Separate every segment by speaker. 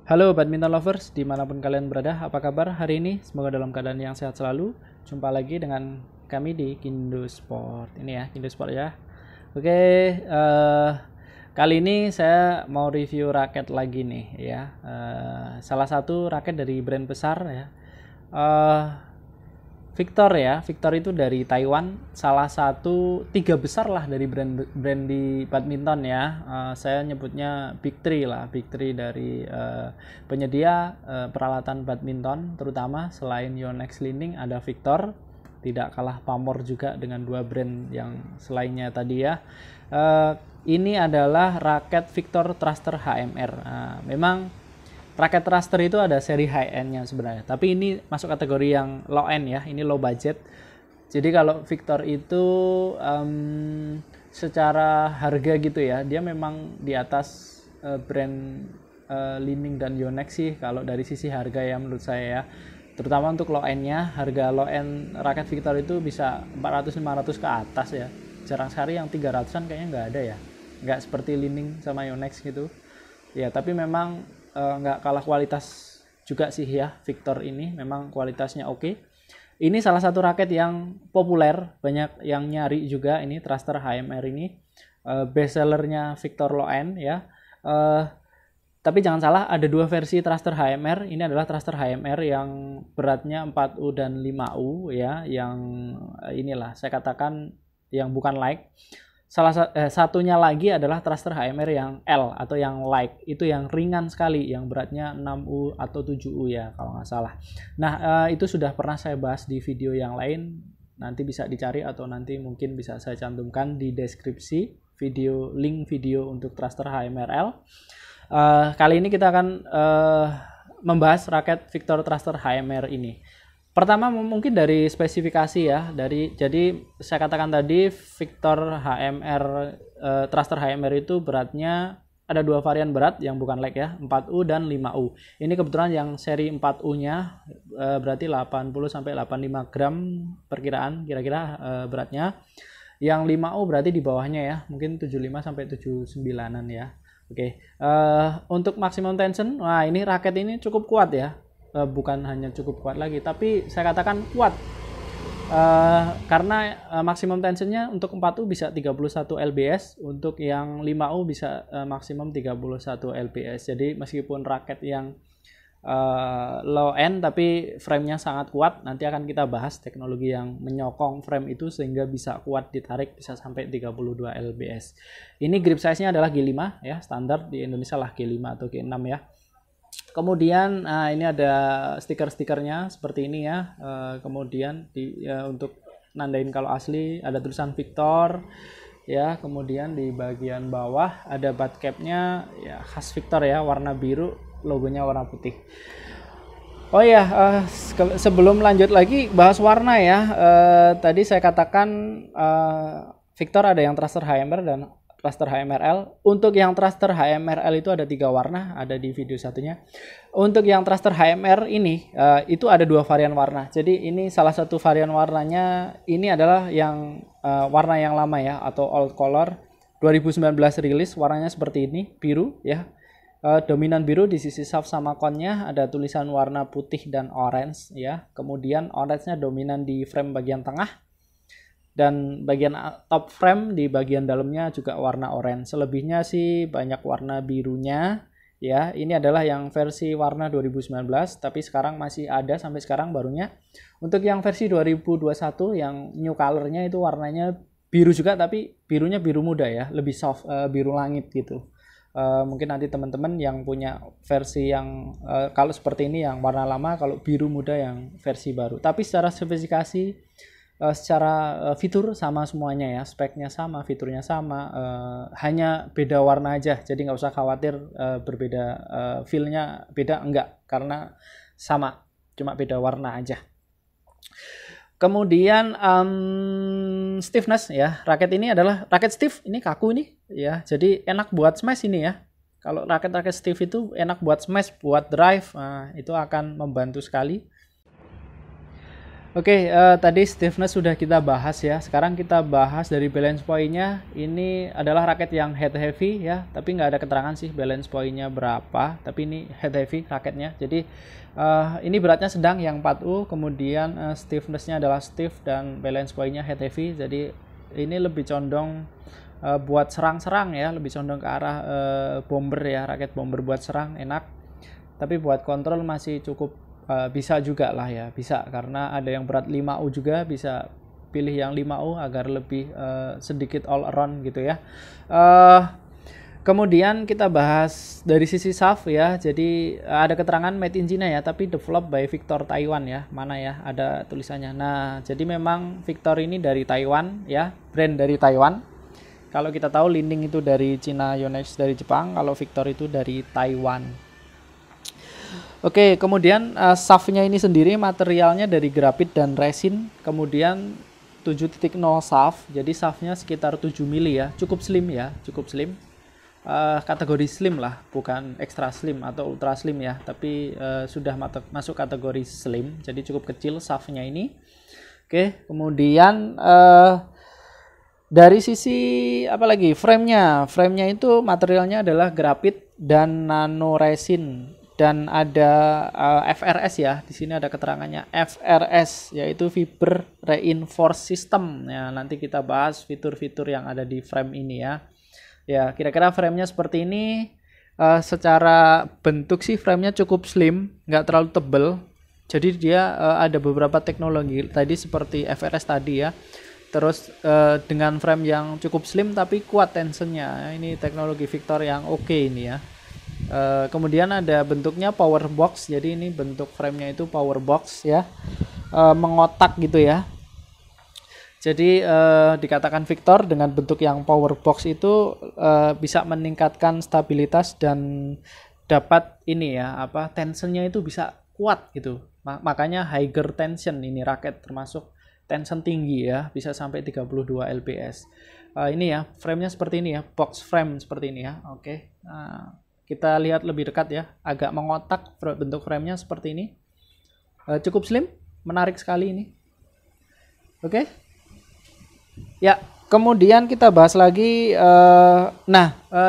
Speaker 1: Halo badminton lovers, dimanapun kalian berada, apa kabar hari ini? Semoga dalam keadaan yang sehat selalu. Jumpa lagi dengan kami di Kindo Sport. Ini ya, Kindo Sport ya. Oke, kali ini saya mau review raket lagi nih ya. Salah satu raket dari brand besar ya. Victor ya, Victor itu dari Taiwan, salah satu tiga besar lah dari brand di badminton ya. Saya nyebutnya Big Three lah, Big Three dari penyedia peralatan badminton, terutama selain Yonex Li-Ning ada Victor, tidak kalah pamor juga dengan dua brand yang selainnya tadi ya. Ini adalah raket Victor Thruster HMR. Memang raket thruster itu ada seri high end-nya sebenarnya, tapi ini masuk kategori yang low end ya, ini low budget. Jadi kalau Victor itu secara harga gitu ya, dia memang di atas brand Li-Ning dan Yonex sih kalau dari sisi harga ya menurut saya ya. Terutama untuk low end-nya, harga low end raket Victor itu bisa 400-500 ke atas ya. Jarang sekali yang 300-an kayaknya nggak ada ya. Nggak seperti Li-Ning sama Yonex gitu. Ya, tapi memang nggak kalah kualitas juga sih ya Victor ini, memang kualitasnya oke. Ini salah satu raket yang populer, banyak yang nyari juga ini Thruster HMR ini, best sellernya Victor low end ya. Tapi jangan salah, ada dua versi Thruster HMR. Ini adalah Thruster HMR yang beratnya 4U dan 5U ya, yang inilah saya katakan yang bukan light. Satunya lagi adalah thruster HMR yang L atau yang light, itu yang ringan sekali, yang beratnya 6U atau 7U ya kalau nggak salah. Nah, itu sudah pernah saya bahas di video yang lain, nanti bisa dicari atau nanti mungkin bisa saya cantumkan di deskripsi video, link video untuk thruster HMR L. Kali ini kita akan membahas raket Victor Thruster HMR ini. Pertama mungkin dari spesifikasi ya, jadi saya katakan tadi Victor HMR Thruster HMR itu beratnya ada dua varian berat yang bukan light ya, 4U dan 5U. Ini kebetulan yang seri 4U-nya berarti 80 sampai 85 gram perkiraan kira-kira beratnya. Yang 5U berarti di bawahnya ya, mungkin 75 sampai 79-an ya. Oke. Untuk maximum tension, nah ini raket ini cukup kuat ya. Bukan hanya cukup kuat lagi, tapi saya katakan kuat karena maksimum tensionnya untuk 4U bisa 31 lbs, untuk yang 5U bisa maksimum 31 lbs. Jadi meskipun raket yang low end tapi framenya sangat kuat, nanti akan kita bahas teknologi yang menyokong frame itu sehingga bisa kuat ditarik, bisa sampai 32 lbs. Ini grip size-nya adalah G5 ya, standar di Indonesia lah G5 atau G6 ya. Kemudian ini ada stiker-stikernya seperti ini ya. Kemudian untuk nandain kalau asli ada tulisan Victor ya. Kemudian di bagian bawah ada butt cap-nya ya, khas Victor ya, warna biru, logonya warna putih. Oh ya, sebelum lanjut lagi bahas warna ya. Tadi saya katakan Victor ada yang thruster HMR dan thruster HMRL. Untuk yang thruster HMRL itu ada 3 warna, ada di video satunya. Untuk yang thruster HMR ini itu ada 2 varian warna. Jadi ini salah satu varian warnanya ini adalah yang warna yang lama ya, atau old color 2019 rilis, warnanya seperti ini, biru ya. Dominan biru di sisi shaft sama connya, ada tulisan warna putih dan orange ya. Kemudian orange-nya dominan di frame bagian tengah. Dan bagian top frame di bagian dalamnya juga warna orange. Selebihnya sih banyak warna birunya ya. Ini adalah yang versi warna 2019, tapi sekarang masih ada sampai sekarang barunya. Untuk yang versi 2021 yang new colornya itu warnanya biru juga, tapi birunya biru muda ya, lebih soft, biru langit gitu. Mungkin nanti teman-teman yang punya versi yang kalau seperti ini yang warna lama, kalau biru muda yang versi baru. Tapi secara spesifikasi, secara fitur sama semuanya ya, speknya sama, fiturnya sama, hanya beda warna aja. Jadi nggak usah khawatir berbeda, feel-nya beda, enggak, karena sama, cuma beda warna aja. Kemudian stiffness ya, raket ini adalah raket stiff, ini kaku ini ya, jadi enak buat smash ini ya. Kalau raket-raket stiff itu enak buat smash, buat drive, nah, itu akan membantu sekali. Oke, tadi stiffness sudah kita bahas ya. Sekarang kita bahas dari balance point-nya. Ini adalah raket yang head heavy ya, tapi nggak ada keterangan sih balance point-nya berapa. Tapi ini head heavy raketnya. Jadi ini beratnya sedang yang 4U, kemudian stiffness-nya adalah stiff dan balance point-nya head heavy. Jadi ini lebih condong buat serang-serang ya, lebih condong ke arah bomber ya, raket bomber buat serang enak. Tapi buat kontrol masih cukup bisa juga lah ya, bisa karena ada yang berat 5U juga, bisa pilih yang 5U agar lebih sedikit all around gitu ya. Kemudian kita bahas dari sisi shaft ya. Jadi ada keterangan made in China ya, tapi developed by Victor Taiwan ya. Mana ya ada tulisannya. Nah, jadi memang Victor ini dari Taiwan ya, brand dari Taiwan. Kalau kita tahu Li-Ning itu dari Cina, Yonex dari Jepang, kalau Victor itu dari Taiwan. Oke, kemudian shaftnya ini sendiri materialnya dari grafit dan resin, kemudian 7.0 shaft, jadi shaftnya sekitar 7 mili ya, cukup slim ya, cukup slim. Kategori slim lah, bukan extra slim atau ultra slim ya, tapi sudah masuk kategori slim, jadi cukup kecil shaftnya ini. Oke, kemudian dari sisi apa lagi, frame-nya itu materialnya adalah grafit dan nano resin. Dan ada FRS ya, di sini ada keterangannya FRS, yaitu Fiber Reinforced System. Ya, nanti kita bahas fitur-fitur yang ada di frame ini ya. Ya, kira-kira framenya seperti ini. Secara bentuk sih framenya cukup slim, nggak terlalu tebal. Jadi dia ada beberapa teknologi tadi seperti FRS tadi ya. Terus dengan frame yang cukup slim tapi kuat tensionnya. Ini teknologi Victor yang oke ini ya. Kemudian ada bentuknya power box, jadi ini bentuk framenya itu power box ya, mengotak gitu ya. Jadi dikatakan Victor dengan bentuk yang power box itu bisa meningkatkan stabilitas dan dapat ini ya, apa, tensionnya itu bisa kuat gitu. Makanya higher tension ini raket, termasuk tension tinggi ya, bisa sampai 32 lbs. Ini ya, framenya seperti ini ya, box frame seperti ini ya. Oke. Kita lihat lebih dekat ya, agak mengotak bentuk framenya seperti ini. Cukup slim, menarik sekali ini. Oke. Ya, kemudian kita bahas lagi.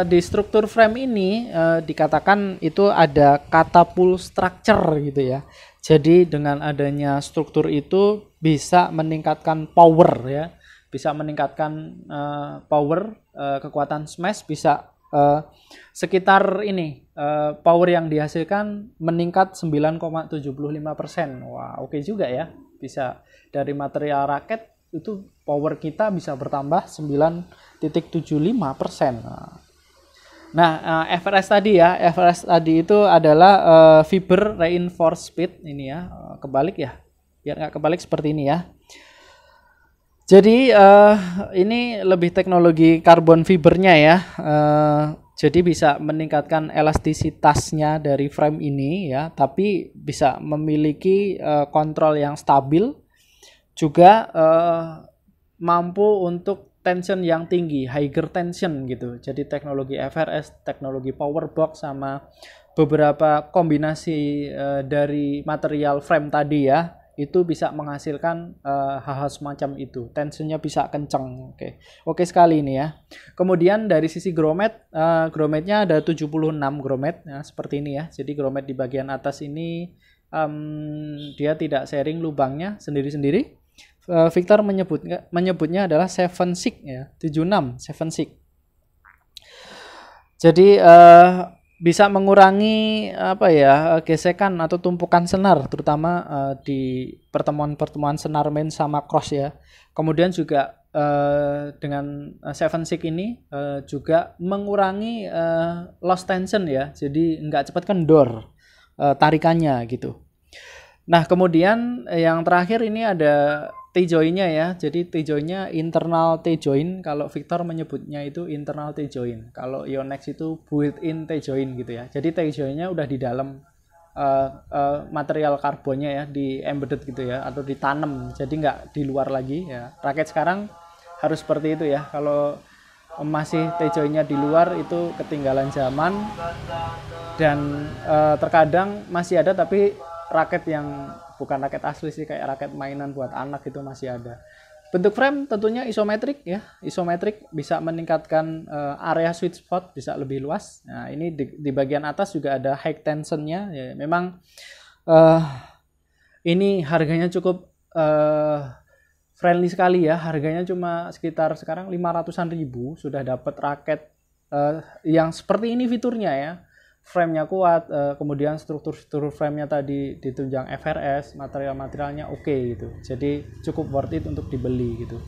Speaker 1: Di struktur frame ini dikatakan itu ada catapult structure gitu ya. Jadi dengan adanya struktur itu bisa meningkatkan power ya, bisa meningkatkan power, kekuatan smash bisa sekitar ini power yang dihasilkan meningkat 9,75%. Wah, oke juga ya. Bisa dari material raket itu power kita bisa bertambah 9,75%. Nah, FRS tadi ya, FRS tadi itu adalah Fiber Reinforced Speed ini ya. Kebalik ya. Biar nggak kebalik seperti ini ya. Jadi ini lebih teknologi karbon fibernya ya. Jadi bisa meningkatkan elastisitasnya dari frame ini ya, tapi bisa memiliki kontrol yang stabil, juga mampu untuk tension yang tinggi, higher tension gitu. Jadi teknologi FRS, teknologi power box sama beberapa kombinasi dari material frame tadi ya, itu bisa menghasilkan hal-hal semacam itu. Tensionnya bisa kenceng. Oke sekali ini ya. Kemudian dari sisi grommet, grommetnya ada 76 grommet ya, seperti ini ya. Jadi grommet di bagian atas ini dia tidak sharing lubangnya sendiri-sendiri. Victor menyebutnya adalah 76 ya, 76 76. Jadi bisa mengurangi gesekan atau tumpukan senar, terutama di pertemuan-pertemuan senar main sama cross ya. Kemudian juga dengan 76 ini juga mengurangi loss tension ya, jadi nggak cepat kendor tarikannya gitu. Nah, kemudian yang terakhir ini ada T-joint-nya ya. Jadi T-joint-nya internal T-joint. Kalau Victor menyebutnya itu internal T-joint. Kalau Yonex itu built-in T-joint gitu ya. Jadi T-joint-nya udah di dalam material karbonnya ya, di embedded gitu ya, atau ditanam. Jadi nggak di luar lagi ya. Raket sekarang harus seperti itu ya. Kalau masih T-joint-nya di luar itu ketinggalan zaman. Dan terkadang masih ada tapi raket yang bukan raket asli sih, kayak raket mainan buat anak itu masih ada. Bentuk frame tentunya isometrik ya, isometrik bisa meningkatkan area sweet spot, bisa lebih luas. Nah ini di bagian atas juga ada high tensionnya ya, memang ini harganya cukup friendly sekali ya, harganya cuma sekitar sekarang 500-an ribu sudah dapat raket yang seperti ini fiturnya ya. Frame-nya kuat, kemudian struktur frame-nya tadi ditunjang FRS, material-materialnya oke gitu. Jadi cukup worth it untuk dibeli gitu.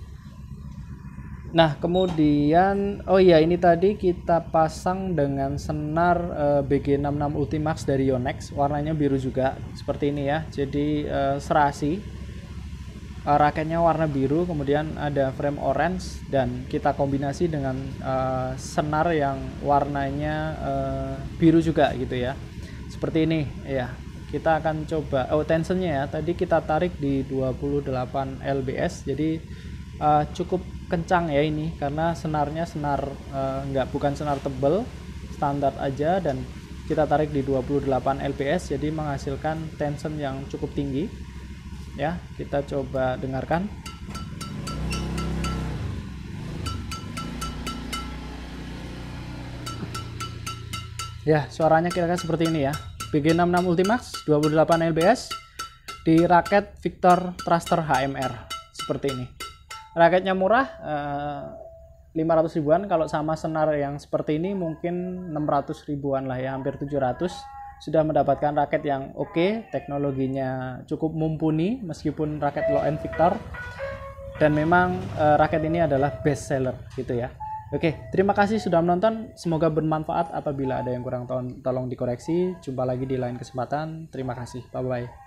Speaker 1: Nah, kemudian oh iya, ini tadi kita pasang dengan senar BG66 Ultimax dari Yonex, warnanya biru juga seperti ini ya. Jadi serasi. Raketnya warna biru, kemudian ada frame orange, dan kita kombinasi dengan senar yang warnanya biru juga gitu ya, seperti ini ya. Kita akan coba tensionnya ya, tadi kita tarik di 28 lbs, jadi cukup kencang ya ini, karena senarnya bukan senar tebal, standar aja, dan kita tarik di 28 lbs, jadi menghasilkan tension yang cukup tinggi. Ya, kita coba dengarkan. Ya, suaranya kira-kira seperti ini ya. BG66 Ultimax 28 lbs di raket Victor Thruster HMR seperti ini. Raketnya murah, 500 ribuan. Kalau sama senar yang seperti ini mungkin 600 ribuan lah ya, hampir 700. Sudah mendapatkan raket yang oke, teknologinya cukup mumpuni meskipun raket low end Victor, dan memang raket ini adalah best seller gitu ya. Oke, terima kasih sudah menonton, semoga bermanfaat. Apabila ada yang kurang tolong dikoreksi. Jumpa lagi di lain kesempatan. Terima kasih, bye bye.